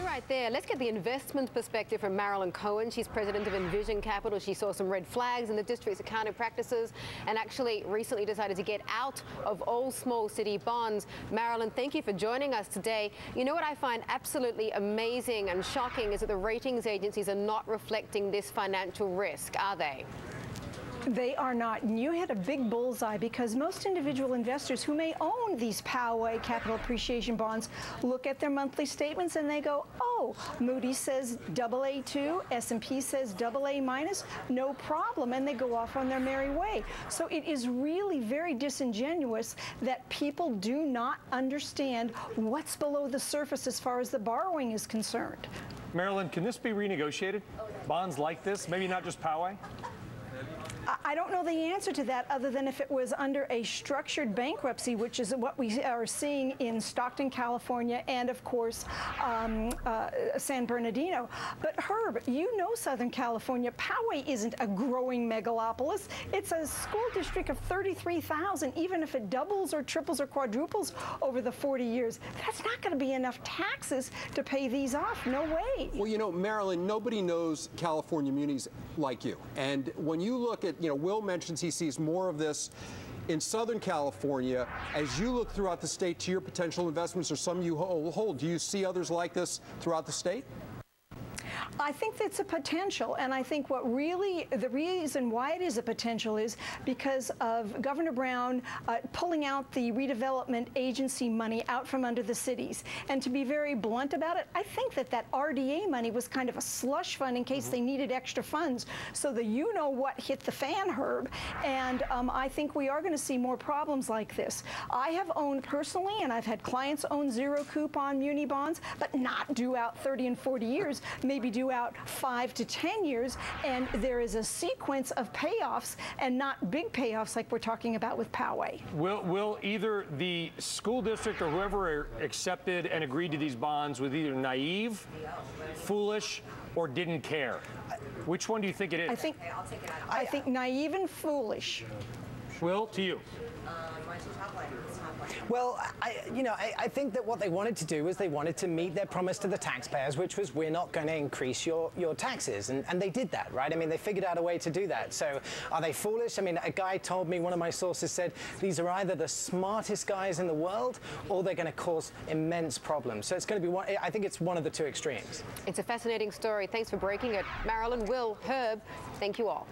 right there. Let's get the investment perspective from Marilyn Cohen. She's president of Envision Capital. She saw some red flags in the district's accounting practices and actually recently decided to get out of all small city bonds. Marilyn, thank you for joining us today. You know what I find absolutely amazing and shocking is that the ratings agencies are not reflecting this financial risk, are they? They are not. And you hit a big bullseye, because most individual investors who may own these Poway capital appreciation bonds look at their monthly statements and they go, oh, Moody's says AA2, S&P says AA-, no problem, and they go off on their merry way. So it is really very disingenuous that people do not understand what's below the surface as far as the borrowing is concerned. Marilyn, can this be renegotiated? Bonds like this, maybe not just Poway? I don't know the answer to that, other than if it was under a structured bankruptcy, which is what we are seeing in Stockton, California, and of course San Bernardino. But Herb, you know Southern California. Poway isn't a growing megalopolis. It's a school district of 33,000. Even if it doubles or triples or quadruples over the 40 years, that's not going to be enough taxes to pay these off. No way. Well, you know, Marilyn, nobody knows California munis like you. And when you look at, you know, Will mentions he sees more of this in Southern California. As you look throughout the state to your potential investments, or some you hold, do you see others like this throughout the state? I think that's a potential, and I think what really, the reason why it is a potential is because of Governor Brown pulling out the redevelopment agency money out from under the cities. And to be very blunt about it, I think that that RDA money was kind of a slush fund in case they needed extra funds. So the you-know-what hit the fan, Herb, and I think we are going to see more problems like this. I have owned personally, and I've had clients own zero coupon muni bonds, but not due out 30 and 40 years, maybe due out 5 to 10 years, and there is a sequence of payoffs and not big payoffs like we're talking about with Poway. Will either the school district or whoever accepted and agreed to these bonds was either naive, foolish, or didn't care? Which one do you think it is? I think naive and foolish. Will, to you. Well, I think that what they wanted to do was they wanted to meet their promise to the taxpayers, which was, we're not going to increase your taxes. And they did that, right? I mean, they figured out a way to do that. So are they foolish? I mean, a guy told me, one of my sources said, these are either the smartest guys in the world or they're going to cause immense problems. So it's going to be one, I think it's one of the two extremes. It's a fascinating story. Thanks for breaking it. Marilyn, Will, Herb, thank you all.